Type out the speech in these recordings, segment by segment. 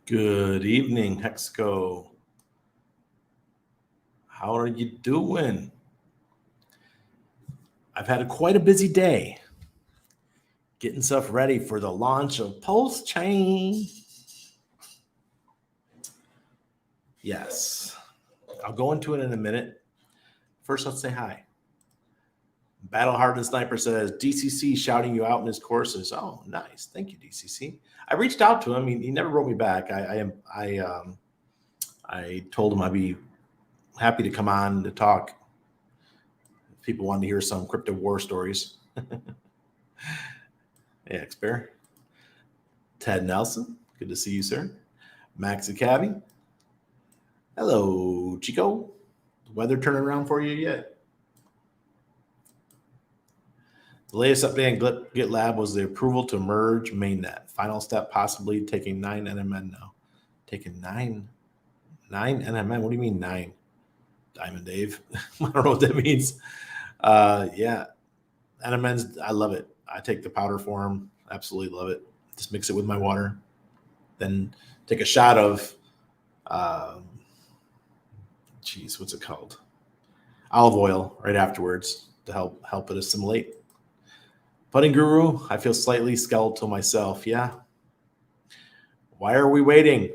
Good evening, Hexco. How are you doing? I've had quite a busy day getting stuff ready for the launch of Pulsechain. Yes, I'll go into it in a minute. First, let's say hi. Battle Hardened Sniper says DCC shouting you out in his courses. Oh, nice. Thank you, DCC. I reached out to him. He never wrote me back. I told him I'd be happy to come on to talk. If people wanted to hear some crypto war stories. Hey, expire. Ted Nelson. Good to see you, sir. Max Academy. Hello, Chico. Weather turning around for you yet? The latest update on GitLab was the approval to merge mainnet. Final step, possibly taking 9 NMN now. Taking 9 NMN? What do you mean 9? Diamond Dave. I don't know what that means. Yeah. NMNs, I love it. I take the powder form. Absolutely love it. Just mix it with my water. Then take a shot of, what's it called? Olive oil right afterwards to help it assimilate. Putting Guru, I feel slightly skeletal myself. Yeah. Why are we waiting?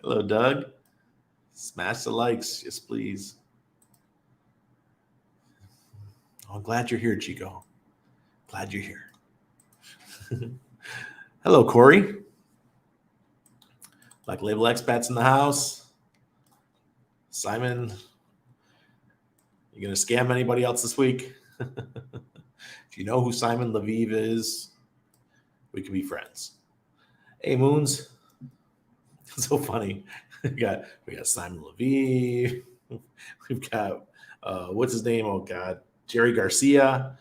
Hello, Doug. Smash the likes. Yes, please. Oh, I'm glad you're here, Chico. Glad you're here. Hello, Corey. Black Label expats in the house. Simon, you going to scam anybody else this week? If you know who Simon Leviev is, we can be friends. Hey, Moons. So funny. We got Simon Leviev. We've got, what's his name? Oh, God. Jerry Garcia.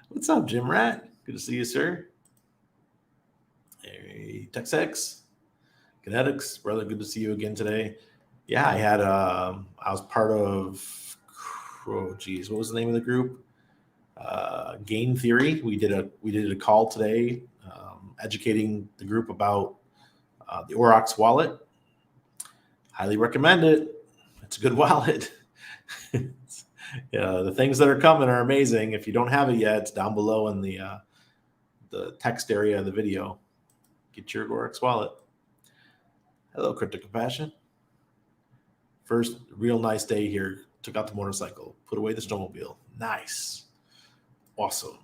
What's up, Jim Rat? Good to see you, sir. Hey, TexX. Kinetics, brother, good to see you again today. Yeah, I was part of, what was the name of the group? Game Theory. We did a call today, educating the group about the Aurochs wallet. Highly recommend it. It's a good wallet. The things that are coming are amazing. If you don't have it yet, it's down below in the text area of the video. Get your Aurochs wallet. Hello, Crypto Compassion. First real nice day here. Took out the motorcycle. Put away the snowmobile. Nice. Awesome.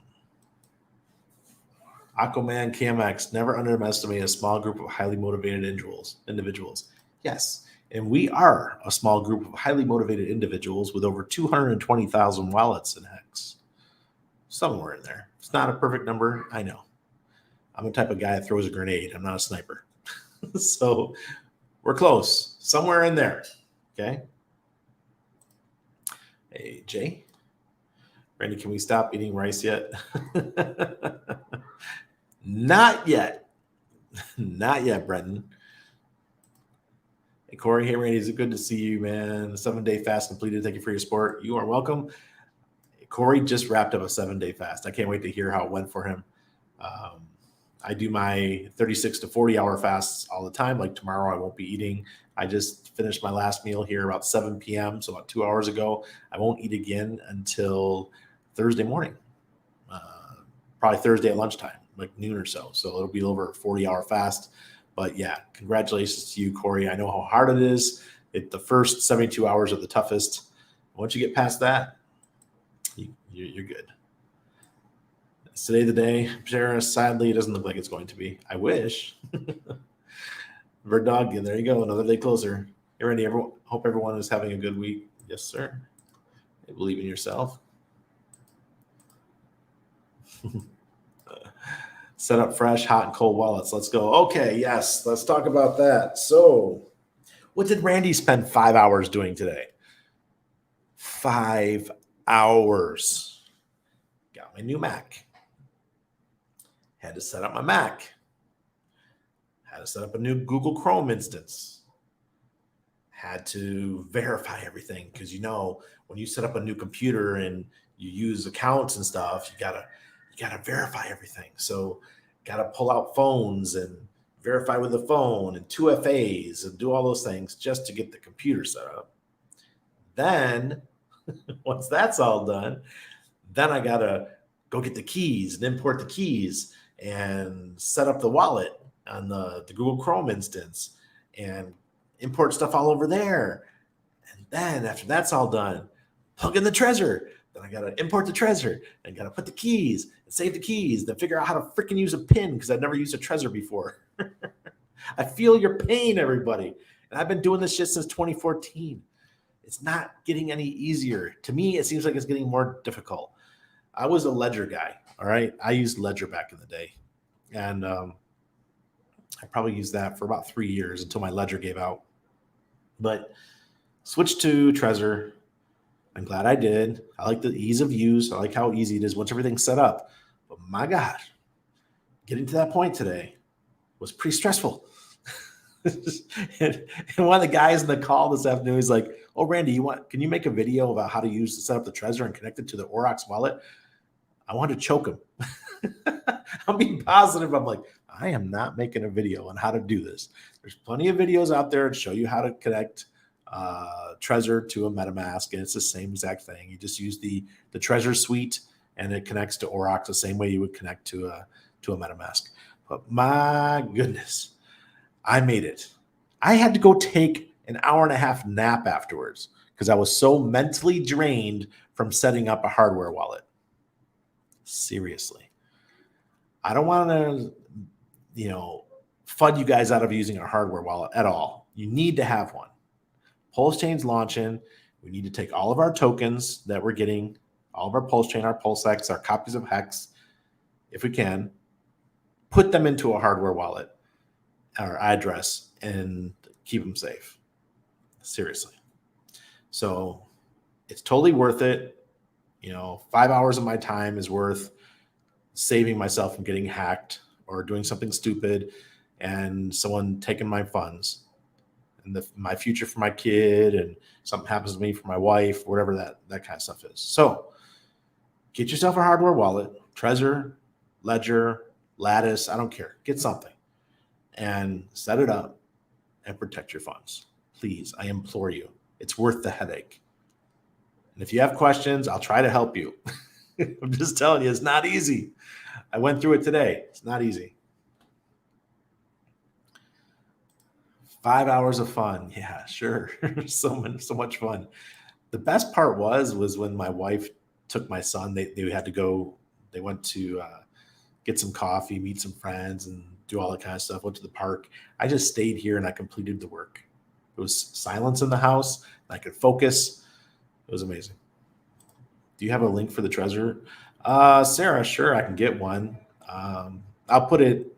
Aquaman KMX, never underestimate a small group of highly motivated individuals. Yes, and we are a small group of highly motivated individuals with over 220,000 wallets in Hex. Somewhere in there. It's not a perfect number, I know. I'm the type of guy that throws a grenade. I'm not a sniper. So we're close. Somewhere in there. Okay. Hey, Jay. Randy, can we stop eating rice yet? Not yet. Not yet, Brendan. Hey, Corey. Hey, Randy. Is it good to see you, man? The 7-day fast completed. Thank you for your support. You are welcome. Hey, Corey just wrapped up a 7-day fast. I can't wait to hear how it went for him. I do my 36 to 40 hour fasts all the time. Like tomorrow, I won't be eating. I just finished my last meal here about 7 p.m. So about 2 hours ago. I won't eat again until Thursday morning, probably Thursday at lunchtime, like noon or so. So it'll be over a 40-hour fast. But yeah, congratulations to you, Corey. I know how hard it is. The first 72 hours are the toughest. Once you get past that, you're good. Is today the day? Sarah, sadly, it doesn't look like it's going to be. I wish. Bird Dog, and there you go. Another day closer. Hey, Randy, hope everyone is having a good week. Yes, sir. Believe in yourself. Set up fresh, hot, and cold wallets. Let's go. Okay, yes, let's talk about that. So, what did Randy spend 5 hours doing today? 5 hours. Got my new Mac. Had to set up my Mac. Had to set up a new Google Chrome instance. Had to verify everything because when you set up a new computer and you use accounts and stuff, you you got to verify everything. So got to pull out phones and verify with the phone and 2FAs and do all those things just to get the computer set up. Then once that's all done, then I got to go get the keys and import the keys and set up the wallet on the Google Chrome instance and import stuff all over there. And then after that's all done, plug in the Trezor. Then I got to import the Trezor and got to put the keys and save the keys, then figure out how to freaking use a PIN because I've never used a Trezor before. I feel your pain, everybody. And I've been doing this shit since 2014. It's not getting any easier. To me, it seems like it's getting more difficult. I was a Ledger guy, all right? I used Ledger back in the day. And I probably used that for about 3 years until my Ledger gave out. But switched to Trezor. I'm glad I did. I like the ease of use. I like how easy it is once everything's set up. But my God, getting to that point today was pretty stressful. and one of the guys in the call this afternoon, he's like, "Oh, Randy, can you make a video about how to set up the Trezor and connect it to the Aurochs wallet?" I wanted to choke him. I'm being positive. I'm like, I am not making a video on how to do this. There's plenty of videos out there to show you how to connect Trezor to a MetaMask, and it's the same exact thing. You just use the Trezor suite, and it connects to Aurochs the same way you would connect to a MetaMask. But my goodness, I made it. I had to go take an hour and a half nap afterwards because I was so mentally drained from setting up a hardware wallet. Seriously. I don't want to, FUD you guys out of using a hardware wallet at all. You need to have one. Pulsechain's launching. We need to take all of our tokens that we're getting, all of our Pulsechain, our PulseX, our copies of Hex, if we can, put them into a hardware wallet or address and keep them safe. Seriously. So it's totally worth it. 5 hours of my time is worth saving myself from getting hacked or doing something stupid and someone taking my funds and my future for my kid, and something happens to me for my wife, whatever that kind of stuff is. So get yourself a hardware wallet, Trezor, Ledger, Lattice, I don't care. Get something and set it up and protect your funds. Please, I implore you. It's worth the headache. And if you have questions, I'll try to help you. I'm just telling you, it's not easy. I went through it today. It's not easy. 5 hours of fun. Yeah, sure. so much fun. The best part was when my wife took my son. They had to go. They went to get some coffee, meet some friends, and do all that kind of stuff. Went to the park. I just stayed here and I completed the work. It was silence in the house. I could focus. It was amazing. Do you have a link for the Trezor? Sarah, sure, I can get one. I'll put it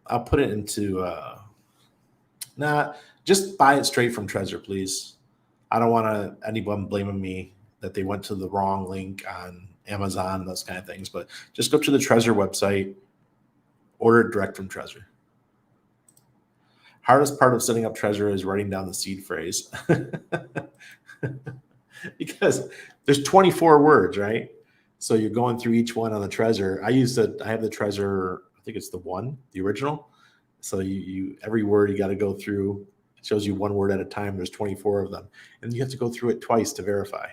into just buy it straight from Trezor, please. I don't want anyone blaming me that they went to the wrong link on Amazon and those kind of things, but just go to the Trezor website, order it direct from Trezor. Hardest part of setting up Trezor is writing down the seed phrase. Because there's 24 words, right? So you're going through each one on the Trezor. I have the Trezor, I think it's the original. So you every word you got to go through. It shows you one word at a time. There's 24 of them. And you have to go through it twice to verify.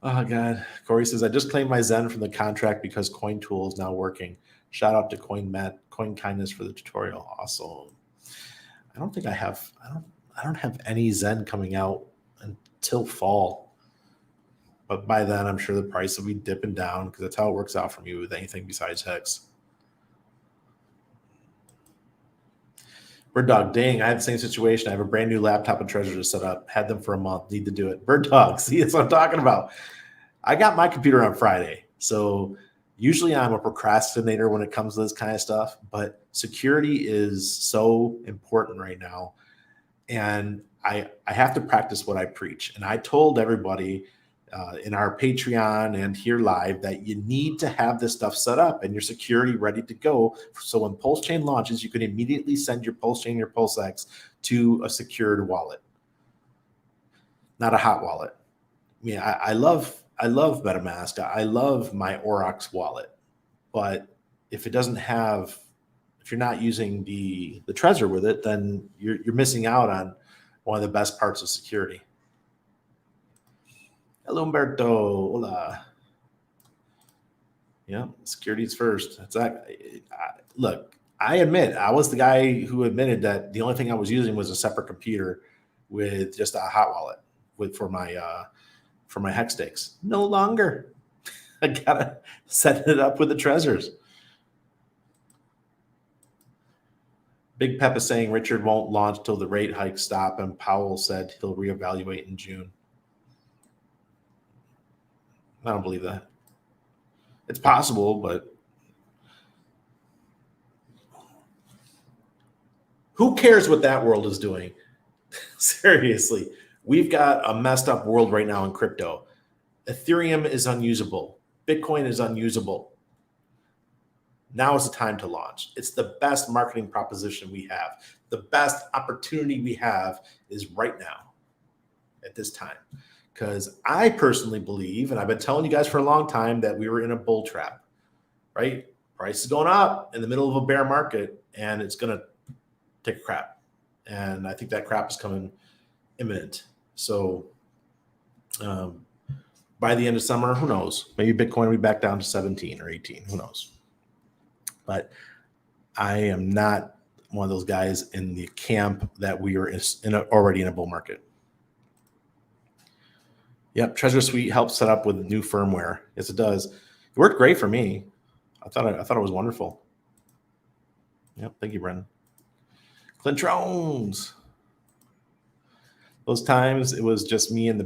Oh, God. Corey says, I just claimed my Zen from the contract because CoinTool is now working. Shout out to Coin Kindness for the tutorial. Awesome. I don't have any Zen coming out until fall. But by then, I'm sure the price will be dipping down because that's how it works out for me with anything besides Hex. Bird Dog, dang, I had the same situation. I have a brand new laptop and Trezor to set up. Had them for a month. Need to do it. Bird Dog, see, that's what I'm talking about. I got my computer on Friday. So usually I'm a procrastinator when it comes to this kind of stuff. But security is so important right now. And I have to practice what I preach. And I told everybody in our Patreon and here live that you need to have this stuff set up and your security ready to go. So when Pulsechain launches, you can immediately send your Pulsechain, your PulseX to a secured wallet, not a hot wallet. I mean, I love I love MetaMask. I love my Aurochs wallet, but if it doesn't have, if you're not using the Trezor with it, then you're missing out on one of the best parts of security. Hello, Umberto. Hola. Yeah, security's first. Look, I admit I was the guy who admitted that the only thing I was using was a separate computer with just a hot wallet for my hex stakes. No longer. I gotta set it up with the Trezors. Big Pep is saying Richard won't launch till the rate hikes stop, and Powell said he'll reevaluate in June. I don't believe that. It's possible, but who cares what that world is doing? Seriously, we've got a messed up world right now in crypto. Ethereum is unusable. Bitcoin is unusable. Now is the time to launch. It's the best marketing proposition we have. The best opportunity we have is right now at this time. Because I personally believe, and I've been telling you guys for a long time, that we were in a bull trap, right? Price is going up in the middle of a bear market, and it's going to take a crap. And I think that crap is coming imminent. So by the end of summer, who knows? Maybe Bitcoin will be back down to 17 or 18. Who knows? But I am not one of those guys in the camp that we are already in a bull market. Yep, Trezor Suite helps set up with new firmware. Yes, it does. It worked great for me. I thought it was wonderful. Yep, thank you, Brendan. Clint Jones. Those times it was just me and the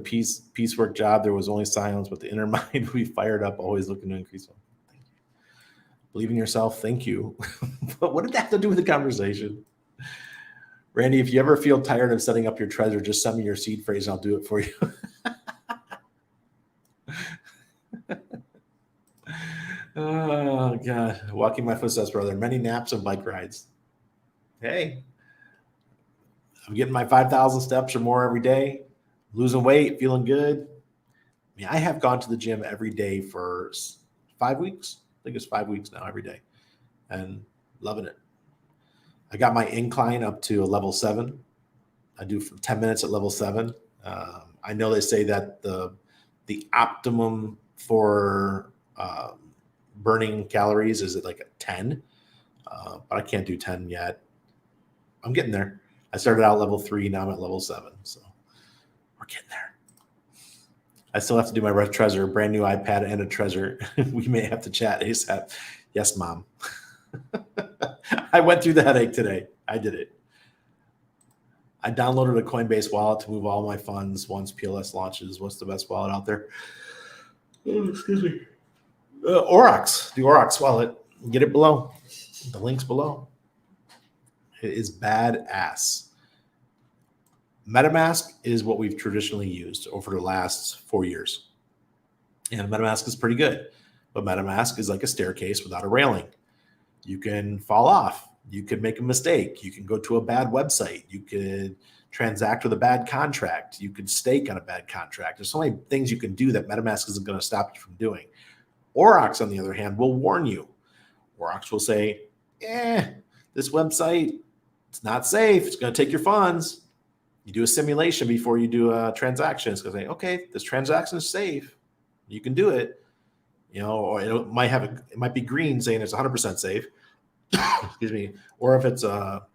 piecework job. There was only silence, but the inner mind we fired up, always looking to increase. Thank you. Believe in yourself. Thank you. But what did that have to do with the conversation? Randy, if you ever feel tired of setting up your Trezor, just send me your seed phrase and I'll do it for you. Oh, God. Walking my footsteps, brother. Many naps and bike rides. Hey, I'm getting my 5,000 steps or more every day, losing weight, feeling good. I mean, I have gone to the gym every day for 5 weeks. I think it's 5 weeks now, every day, and loving it. I got my incline up to a level 7. I do 10 minutes at level 7. I know they say that the optimum for burning calories is at like a 10, but I can't do 10 yet. I'm getting there. I started out level 3, now I'm at level 7, so we're getting there. I still have to do my Trezor, brand new iPad and a Trezor. We may have to chat ASAP. Yes, Mom. I went through the headache today. I did it. I downloaded a Coinbase wallet to move all my funds once PLS launches. What's the best wallet out there? Oh, excuse me. Aurochs. The Aurochs wallet. Get it below. The link's below. It is badass. MetaMask is what we've traditionally used over the last 4 years. And MetaMask is pretty good. But MetaMask is like a staircase without a railing. You can fall off. You could make a mistake. You can go to a bad website. You could transact with a bad contract. You could stake on a bad contract. There's so many things you can do that MetaMask isn't going to stop you from doing. Aurochs, on the other hand, will warn you. Aurochs will say, this website, it's not safe. It's going to take your funds. You do a simulation before you do a transaction. It's going to say, okay, this transaction is safe. You can do it. Or it might be green saying it's 100% safe. Excuse me. Or if it's a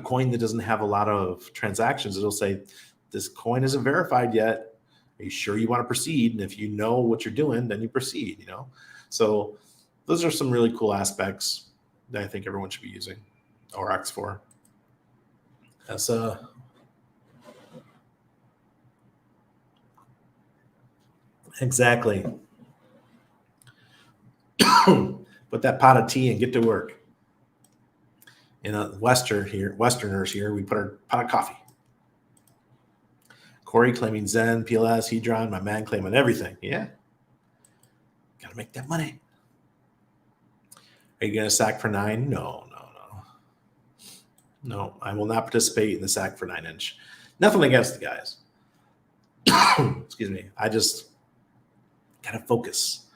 coin that doesn't have a lot of transactions, it'll say this coin isn't verified yet. Are you sure you want to proceed? And if you know what you're doing, then you proceed. So those are some really cool aspects that I think everyone should be using Aurochs for. That's exactly. Put that pot of tea and get to work. Westerners here, we put our pot of coffee. Corey claiming Zen, PLS, Hedron, my man claiming everything. Yeah. Got to make that money. Are you going to sack for 9? No. No, I will not participate in the sack for 9-inch. Nothing against the guys. Excuse me. kind of focus.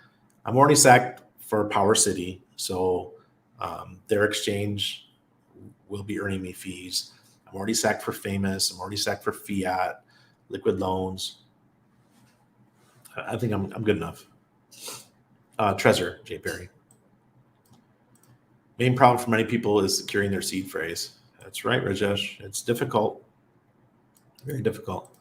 I'm already sacked for Power City, so their exchange will be earning me fees. I'm already sacked for Famous. I'm already sacked for Fiat, Liquid Loans. I think I'm good enough. Trezor, J. Perry. Main problem for many people is securing their seed phrase. That's right, Rajesh. It's difficult. Very difficult.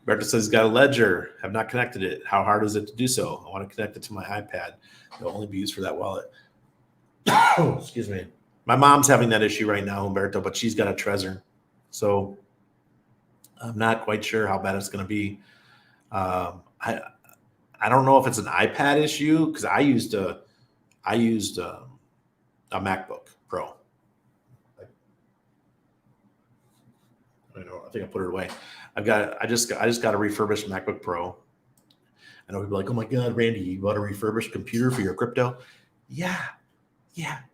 Berta says he's got a ledger. Have not connected it. How hard is it to do so? I want to connect it to my iPad. It'll only be used for that wallet. Excuse me. My mom's having that issue right now, Humberto, but she's got a Trezor. So I'm not quite sure how bad it's going to be. I don't know if it's an iPad issue because I used a MacBook Pro. I think I put it away. I just got a refurbished MacBook Pro. I know people are like, oh my God, Randy, you bought a refurbished computer for your crypto? Yeah,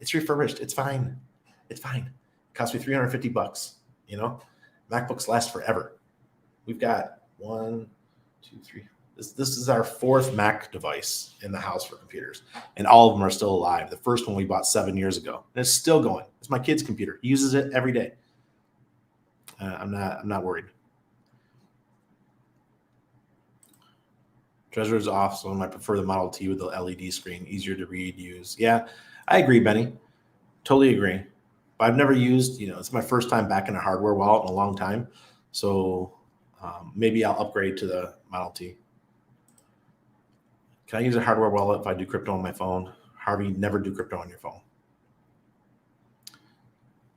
it's refurbished. It's fine. It cost me $350. MacBooks last forever. We've got 1, 2, 3. This is our 4th Mac device in the house for computers, and all of them are still alive. The first one we bought 7 years ago, and it's still going. It's my kid's computer. He uses it every day. I'm not worried. Trezor is awesome. I prefer the Model T with the LED screen, easier to read, use. Yeah, I agree, Benny. Totally agree. But I've never used, it's my first time back in a hardware wallet in a long time. So maybe I'll upgrade to the Model T. Can I use a hardware wallet if I do crypto on my phone? Harvey, never do crypto on your phone.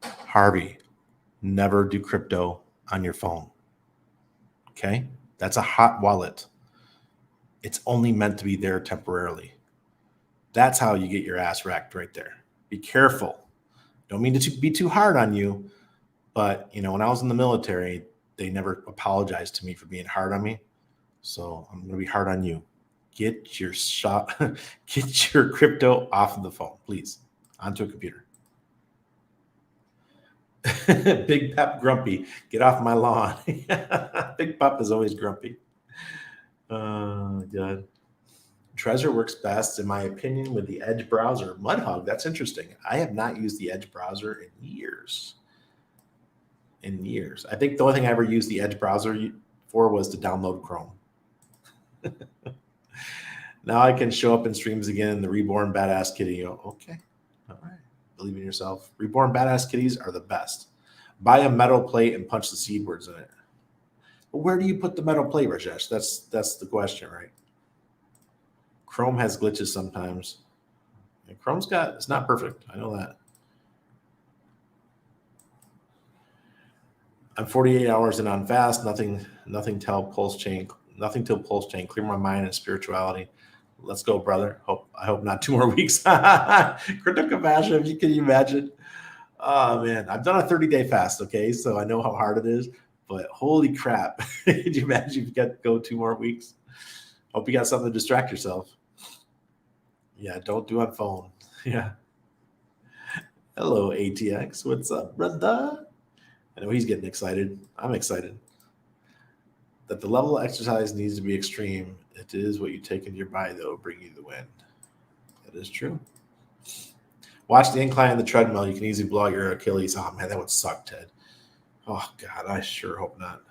Harvey, never do crypto on your phone. Okay? That's a hot wallet. It's only meant to be there temporarily. That's how you get your ass wrecked right there. Be careful. Don't mean to be too hard on you, but when I was in the military, they never apologized to me for being hard on me. So I'm going to be hard on you. Get your crypto off of the phone, please, onto a computer. Big Pep grumpy. Get off my lawn. Big Pep is always grumpy. God. Trezor works best, in my opinion, with the Edge browser. Mudhug, that's interesting. I have not used the Edge browser in years. I think the only thing I ever used the Edge browser for was to download Chrome. Now I can show up in streams again. The Reborn Badass Kitty. Okay. All right. Believe in yourself. Reborn Badass Kitties are the best. Buy a metal plate and punch the seed words in it. But where do you put the metal plate, Rajesh? That's the question, right? Chrome has glitches sometimes. And it's not perfect. I know that. I'm 48 hours in on fast. Nothing till Pulsechain. Clear my mind and spirituality. Let's go, brother. I hope not 2 more weeks. Kritika, can you imagine? Oh man, I've done a 30-day fast. Okay, so I know how hard it is. But holy crap! Could you imagine if you got to go 2 more weeks? Hope you got something to distract yourself. Yeah, don't do on phone. Yeah. Hello, ATX. What's up, brother? I know he's getting excited. I'm excited. That the level of exercise needs to be extreme. It is what you take into your body, though, bring you the wind. That is true. Watch the incline on the treadmill. You can easily blow out your Achilles. Oh, man, that would suck, Ted. Oh, God, I sure hope not.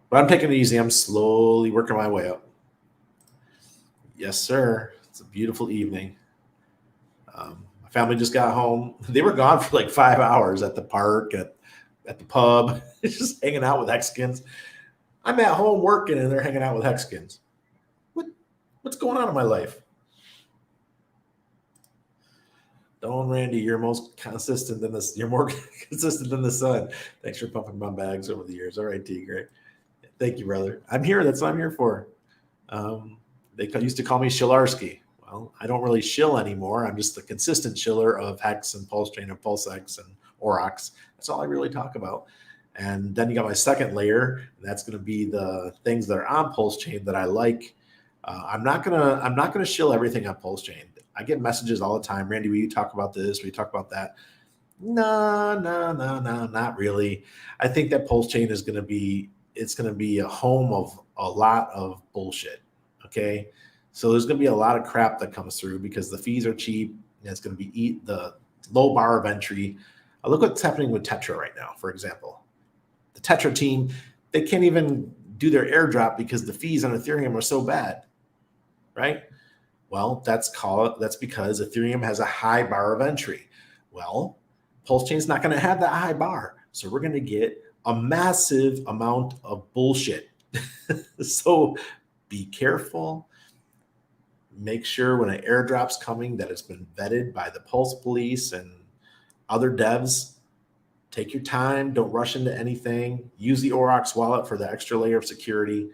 But I'm taking it easy. I'm slowly working my way up. Yes, sir. It's a beautiful evening. My family just got home. They were gone for like 5 hours at the park, at the pub, just hanging out with Hexkins. I'm at home working, and they're hanging out with Hexkins. What's going on in my life? Don Randy, you're most consistent than this. You're more consistent than the sun. Thanks for pumping my bags over the years. All right, T, great. Thank you, brother. I'm here. That's what I'm here for. They used to call me Shilarski. Well, I don't really shill anymore. I'm just the consistent shiller of Hex and Pulsechain and PulseX and Aurochs. That's all I really talk about. And then you got my second layer. And that's going to be the things that are on Pulsechain that I like. I'm not gonna shill everything on Pulsechain. I get messages all the time. Randy, will you talk about this? Will you talk about that? No, not really. I think that Pulsechain is going to be a home of a lot of bullshit. Okay. So there's going to be a lot of crap that comes through because the fees are cheap and it's going to be the low bar of entry. Look what's happening with Tetra right now, for example. The Tetra team, they can't even do their airdrop because the fees on Ethereum are so bad, right? Well, that's because Ethereum has a high bar of entry. Well, Pulsechain is not going to have that high bar. So we're going to get a massive amount of bullshit. So be careful. Make sure when an airdrop's coming that it's been vetted by the Pulse police and other devs. Take your time. Don't rush into anything. Use the Aurochs wallet for the extra layer of security.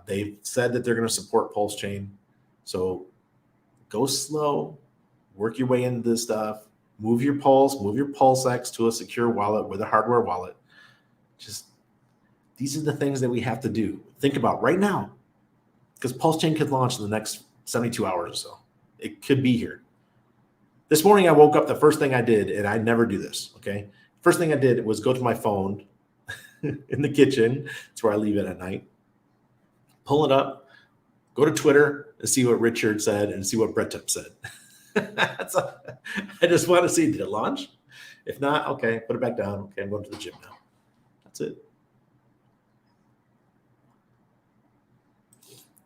They've said that they're going to support Pulsechain. So go slow. Work your way into this stuff. Move your PulseX to a secure wallet with a hardware wallet. Just these are the things that we have to do. Think about right now, because Pulsechain could launch in the next 72 hours or so. It could be here. This morning I woke up, the first thing I did, and I never do this, okay? First thing I did was go to my phone in the kitchen. It's where I leave it at night. Pull it up, go to Twitter and see what Richard said and see what Brett Tip said. I just want to see, did it launch? If not, okay, put it back down. Okay, I'm going to the gym now. That's it.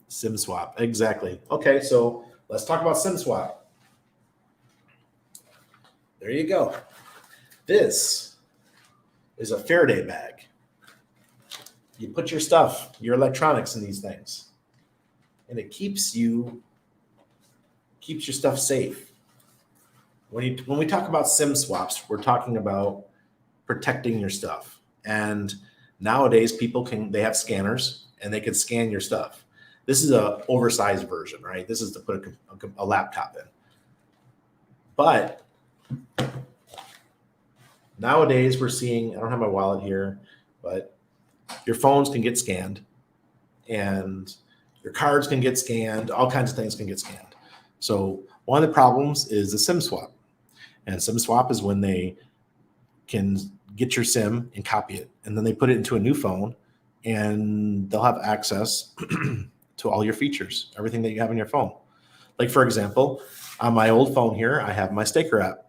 SimSwap, exactly. Okay, so let's talk about SimSwap. There you go. This is a Faraday bag. You put your stuff, your electronics in these things, and it keeps your stuff safe. When we talk about SIM swaps, we're talking about protecting your stuff. And nowadays they have scanners and they can scan your stuff. This is a oversized version, right? This is to put a laptop in. But nowadays we're seeing, I don't have my wallet here, but your phones can get scanned and your cards can get scanned. All kinds of things can get scanned. So one of the problems is the SIM swap. And SIM swap is when they can get your SIM and copy it. And then they put it into a new phone and they'll have access to all your features, everything that you have in your phone. Like, for example, on my old phone here, I have my Staker app.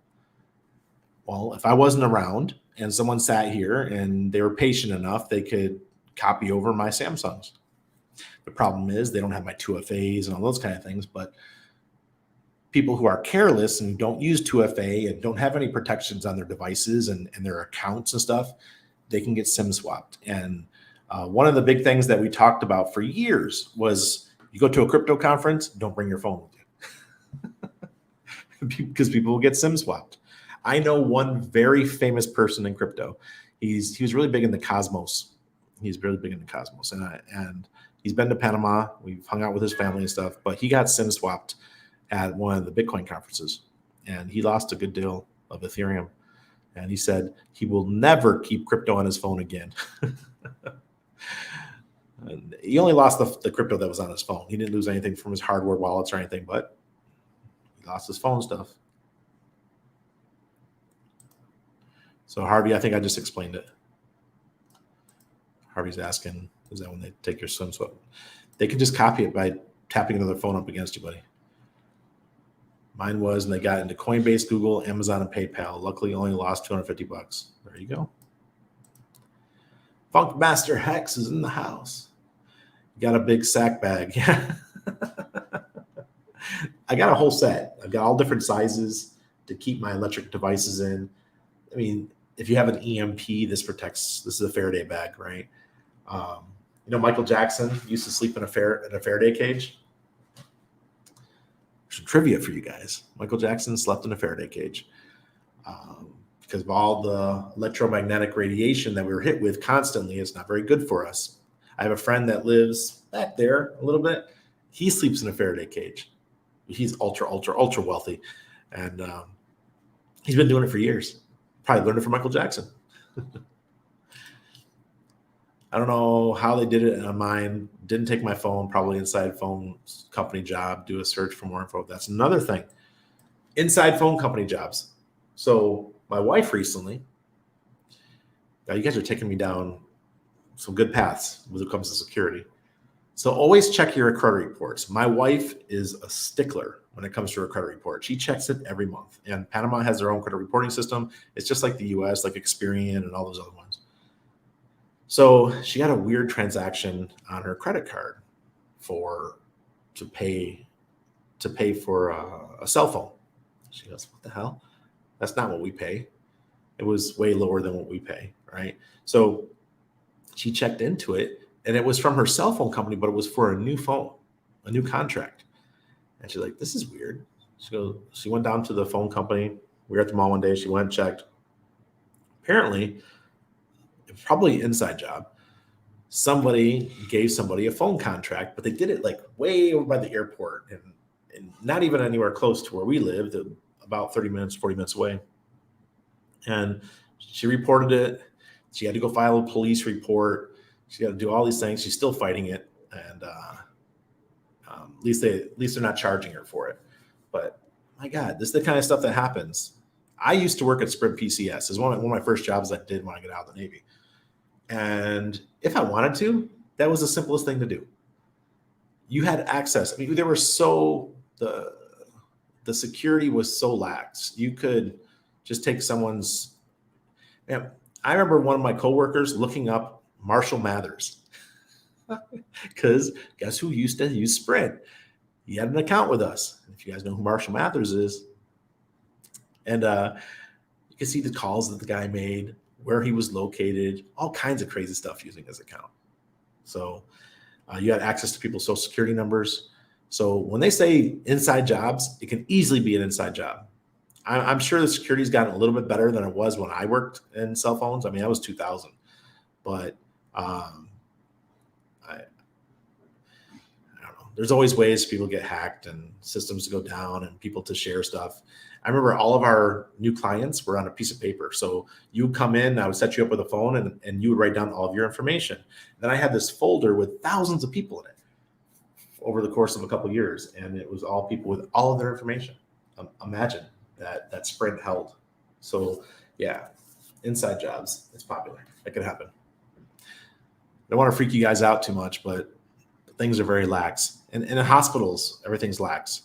Well, if I wasn't around and someone sat here and they were patient enough, they could copy over my Samsungs. The problem is they don't have my 2FAs and all those kind of things, but people who are careless and don't use 2FA and don't have any protections on their devices and their accounts and stuff, they can get SIM swapped. And one of the big things that we talked about for years was you go to a crypto conference, don't bring your phone with you because people will get SIM swapped. I know one very famous person in crypto. He was really big in the Cosmos. He's really big in the Cosmos, and he's been to Panama. We've hung out with his family and stuff, but he got SIM swapped at one of the Bitcoin conferences, and he lost a good deal of Ethereum. And he said he will never keep crypto on his phone again. And he only lost the crypto that was on his phone. He didn't lose anything from his hardware wallets or anything, but he lost his phone stuff. So Harvey, I think I just explained it. Harvey's asking, is that when they take your SIM swap? They can just copy it by tapping another phone up against you, buddy. Mine was, and they got into Coinbase, Google, Amazon, and PayPal. Luckily, only lost $250. There you go. Funk Master Hex is in the house. Got a big sack bag. Yeah. I got a whole set. I've got all different sizes to keep my electric devices in. I mean, if you have an EMP, this is a Faraday bag, right? Michael Jackson used to sleep in a Faraday cage. Some trivia for you guys. Michael Jackson slept in a Faraday cage because of all the electromagnetic radiation that we were hit with constantly. It's not very good for us. I have a friend that lives back there a little bit. He sleeps in a Faraday cage. He's ultra, ultra, ultra wealthy. And he's been doing it for years. Probably learned it from Michael Jackson. I don't know how they did it on mine. Didn't take my phone, probably inside phone company job, do a search for more info. That's another thing. Inside phone company jobs. So my wife recently, now you guys are taking me down some good paths when it comes to security. So always check your credit reports. My wife is a stickler when it comes to her credit report. She checks it every month. And Panama has their own credit reporting system. It's just like the US, like Experian and all those other ones. So she got a weird transaction on her credit card to pay for a cell phone. She goes, what the hell? That's not what we pay. It was way lower than what we pay, right? So she checked into it, and it was from her cell phone company, but it was for a new phone, a new contract. And she's like, this is weird. She went down to the phone company. We were at the mall one day. She went and checked. Apparently, it was probably an inside job. Somebody gave somebody a phone contract, but they did it like way over by the airport and not even anywhere close to where we lived, about 30 minutes, 40 minutes away. And she reported it. She had to go file a police report. She had to do all these things. She's still fighting it. And at least they're not charging her for it. But my God, this is the kind of stuff that happens. I used to work at Sprint PCS. It's one of my first jobs I did when I got out of the Navy. And if I wanted to, that was the simplest thing to do. You had access. I mean, they were the security was so lax. You could just take someone's. Man, I remember one of my coworkers looking up Marshall Mathers because guess who used to use Sprint? He had an account with us. If you guys know who Marshall Mathers is, and you can see the calls that the guy made, where he was located, all kinds of crazy stuff using his account. So you had access to people's social security numbers. So when they say inside jobs, it can easily be an inside job. I'm sure the security's gotten a little bit better than it was when I worked in cell phones. I mean, that was 2000, but I don't know. There's always ways people get hacked and systems to go down and people to share stuff. I remember all of our new clients were on a piece of paper. So you come in, I would set you up with a phone and you would write down all of your information. Then I had this folder with thousands of people in it over the course of a couple of years. And it was all people with all of their information. Imagine that Sprint held. So yeah, inside jobs, it's popular. That could happen. I don't want to freak you guys out too much, but things are very lax. And in hospitals, everything's lax.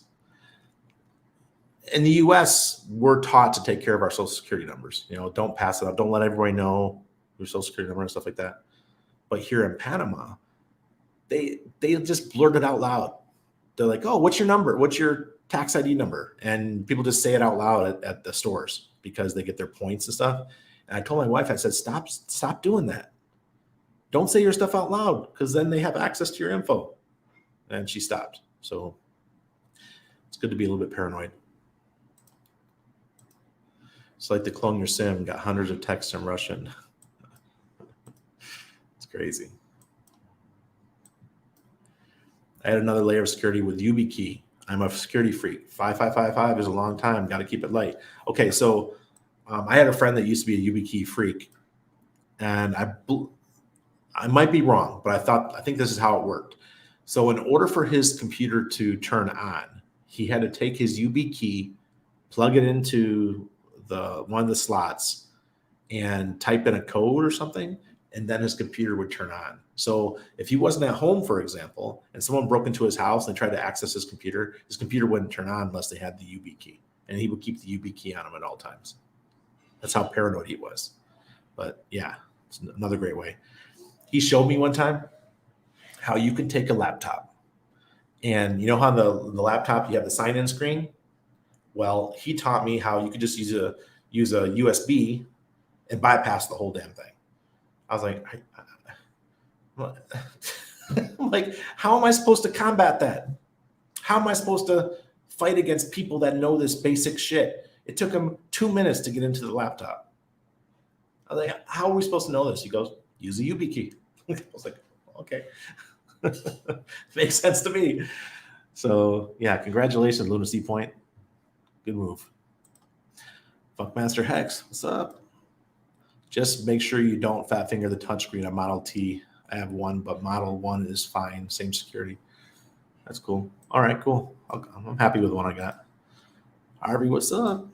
In the US, we're taught to take care of our social security numbers. Don't pass it up. Don't let everybody know your social security number and stuff like that. But here in Panama, they just blurt it out loud. They're like, oh, what's your number? What's your tax ID number? And people just say it out loud at the stores because they get their points and stuff. And I told my wife, I said, stop doing that. Don't say your stuff out loud because then they have access to your info. And she stopped. So it's good to be a little bit paranoid. It's like to clone your SIM, got hundreds of texts in Russian. It's crazy. I had another layer of security with YubiKey. I'm a security freak. 5555 is a long time. Got to keep it light. Okay, so I had a friend that used to be a YubiKey freak, and I might be wrong, but I think this is how it worked. So in order for his computer to turn on, he had to take his YubiKey, plug it into one of the slots, and type in a code or something, and then his computer would turn on. So if he wasn't at home, for example, and someone broke into his house and tried to access his computer wouldn't turn on unless they had the YubiKey, and he would keep the YubiKey on him at all times. That's how paranoid he was. But yeah, it's another great way. He showed me one time how you can take a laptop, and you know how the laptop you have the sign-in screen. Well, he taught me how you could just use a USB and bypass the whole damn thing. I was like, I'm like, how am I supposed to combat that? How am I supposed to fight against people that know this basic shit? It took him 2 minutes to get into the laptop. I was like, how are we supposed to know this? He goes, use a YubiKey. I was like, okay. Makes sense to me. So yeah, congratulations, Lunacy Point. Good move. Funkmaster Hex, what's up? Just make sure you don't fat finger the touchscreen on Model T. I have one, but Model 1 is fine. Same security. That's cool. All right, cool. I'm happy with the one I got. Harvey, what's up?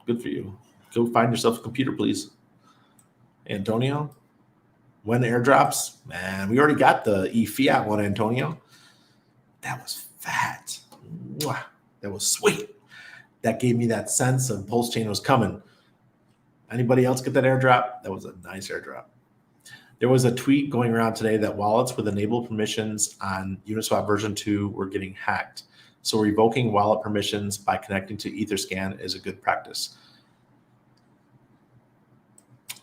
Good for you. Go find yourself a computer, please. Antonio? When airdrops, man, we already got the e-fiat one, Antonio. That was fat. Mwah. That was sweet. That gave me that sense of Pulsechain was coming. Anybody else get that airdrop? That was a nice airdrop. There was a tweet going around today that wallets with enabled permissions on Uniswap version 2 were getting hacked. So revoking wallet permissions by connecting to Etherscan is a good practice.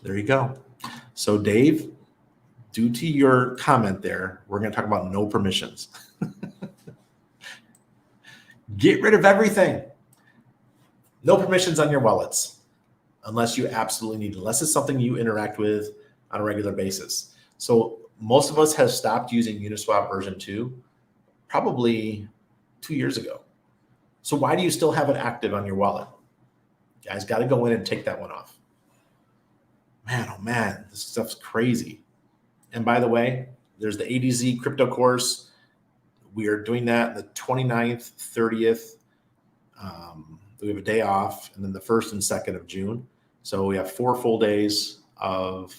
There you go. So Dave, due to your comment there, we're going to talk about no permissions. Get rid of everything. No permissions on your wallets unless you absolutely need, unless it's something you interact with on a regular basis. So most of us have stopped using Uniswap version 2 probably 2 years ago. So why do you still have it active on your wallet? You guys got to go in and take that one off. Man, oh man, this stuff's crazy. And by the way, there's the ADZ crypto course. We are doing that the 29th, 30th. We have a day off, and then the 1st and 2nd of June. So we have 4 full days of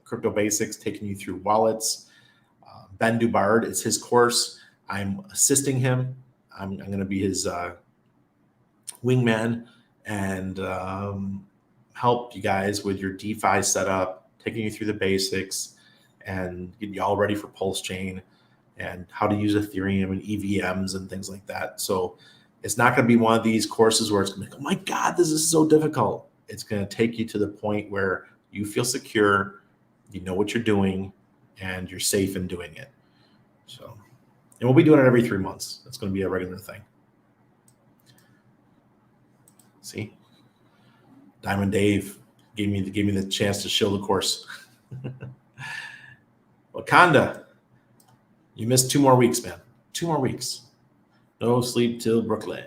crypto basics, taking you through wallets. Ben Dubard, it's his course. I'm assisting him. I'm going to be his wingman and help you guys with your DeFi setup, taking you through the basics and getting you all ready for Pulsechain and how to use Ethereum and EVMs and things like that. So it's not going to be one of these courses where it's going to be, oh my God, this is so difficult. It's going to take you to the point where you feel secure, you know what you're doing, and you're safe in doing it. So, and we'll be doing it every 3 months. It's going to be a regular thing. See, Diamond Dave gave me the chance to show the course. Wakanda, you missed 2 more weeks, man. 2 more weeks. No sleep till Brooklyn.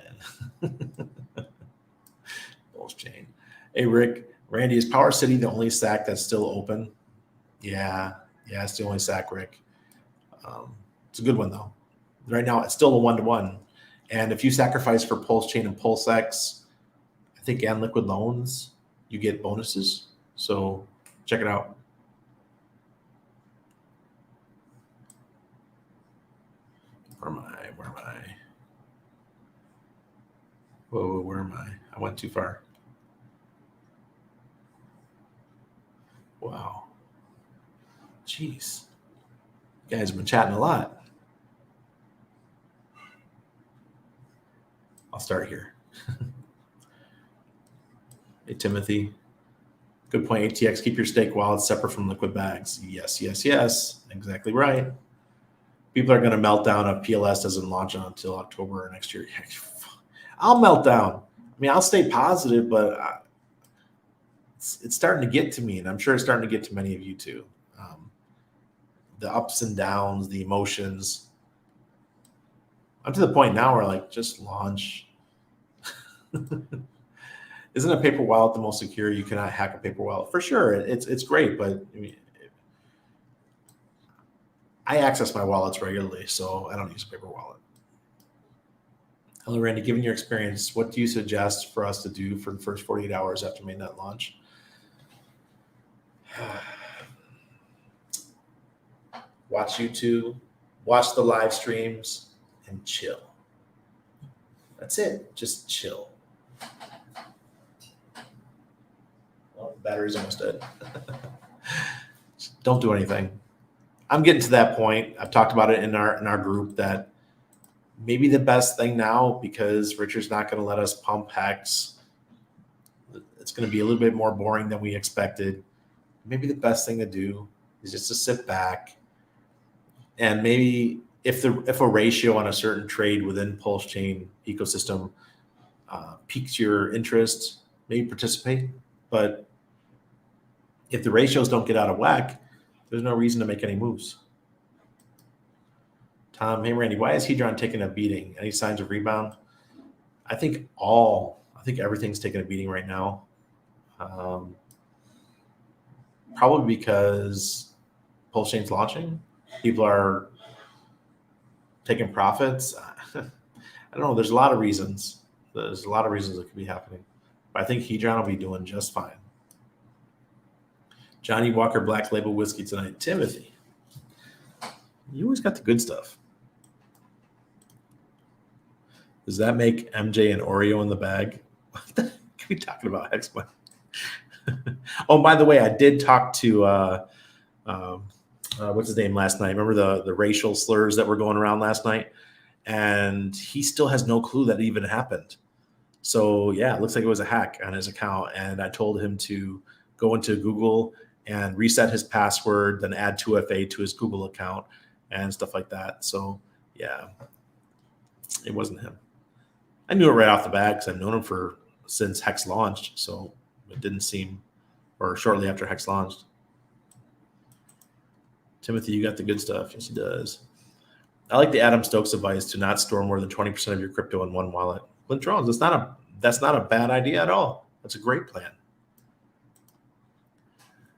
Pulsechain. Hey, Rick. Randy, is Power City the only SAC that's still open? Yeah, it's the only SAC, Rick. It's a good one, though. Right now, it's still a 1-to-1. And if you sacrifice for Pulsechain and PulseX, I think, and liquid loans, you get bonuses. So check it out. Where am I? Whoa, where am I? I went too far. Wow. Jeez. You guys have been chatting a lot. I'll start here. Hey, Timothy. Good point, ATX. Keep your stake wallets separate from liquid bags. Yes. Exactly right. People are going to melt down if PLS doesn't launch until October next year. I'll melt down. I mean, I'll stay positive, but it's starting to get to me, and I'm sure it's starting to get to many of you too. The ups and downs, the emotions. I'm to the point now where like, just launch. Isn't a paper wallet the most secure? You cannot hack a paper wallet. For sure, it's great, but I mean, I access my wallets regularly, so I don't use a paper wallet. Hello, Randy. Given your experience, what do you suggest for us to do for the first 48 hours after mainnet launch? Watch YouTube, watch the live streams, and chill. That's it. Just chill. Well, the battery's almost dead. Don't do anything. I'm getting to that point. I've talked about it in our group that maybe the best thing now, because Richard's not going to let us pump hex, it's going to be a little bit more boring than we expected. Maybe the best thing to do is just to sit back and maybe if a ratio on a certain trade within Pulsechain ecosystem piques your interest, maybe participate. But if the ratios don't get out of whack, there's no reason to make any moves. Tom, hey Randy, why is Hedron taking a beating? Any signs of rebound? I think everything's taking a beating right now. Probably because Pulsechain's launching. People are taking profits. I don't know. There's a lot of reasons. There's a lot of reasons that could be happening. But I think Hedron will be doing just fine. Johnny Walker Black Label Whiskey tonight. Timothy, you always got the good stuff. Does that make MJ an Oreo in the bag? What the heck are we talking about, Hexman? Oh, by the way, I did talk to what's his name last night. Remember the racial slurs that were going around last night? And he still has no clue that it even happened. So yeah, it looks like it was a hack on his account. And I told him to go into Google and reset his password, then add 2FA to his Google account and stuff like that. So yeah, it wasn't him. I knew it right off the bat because I've known him since Hex launched. So it didn't seem, or shortly after Hex launched. Timothy, you got the good stuff. Yes, he does. I like the Adam Stokes advice to not store more than 20% of your crypto in one wallet. Clint Drones, that's not a bad idea at all. That's a great plan.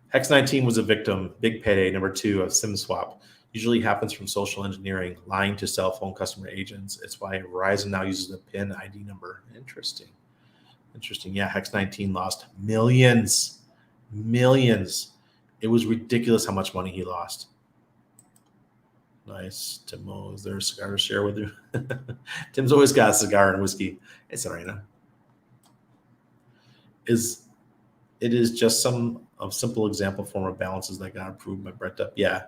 Hex 19 was a victim, big payday, number 2 of SimSwap. Usually happens from social engineering, lying to cell phone customer agents. It's why Verizon now uses a PIN ID number. Interesting. Yeah, Hex 19 lost millions. It was ridiculous how much money he lost. Nice. Timo, is there a cigar to share with you? Tim's always got a cigar and whiskey. It's all right now. It is just some simple example form of balances that got approved by Brett Up. Yeah,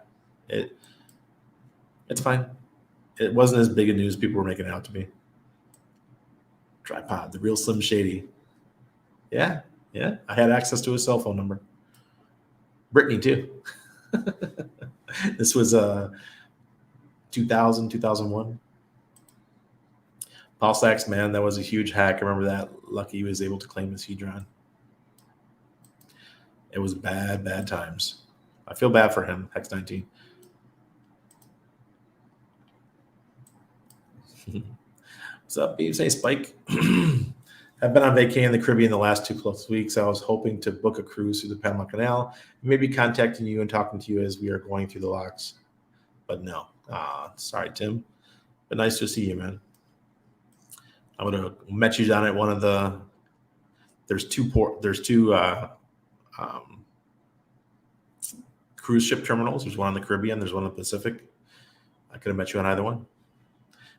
it's fine. It wasn't as big a news people were making it out to be. Tripod, the real Slim Shady. Yeah. I had access to his cell phone number. Brittany too. This was 2000, 2001. Pulsechain, man, that was a huge hack. I remember that. Lucky he was able to claim his Hedron. It was bad times. I feel bad for him, Hex 19. What's up, Beaves? Hey, Spike. I've been on vacay in the Caribbean the last 2+ weeks. I was hoping to book a cruise through the Panama Canal, maybe contacting you and talking to you as we are going through the locks. But no. Sorry, Tim. But nice to see you, man. I would have met you down at one of the. There's two cruise ship terminals. There's one on the Caribbean. There's one on the Pacific. I could have met you on either one.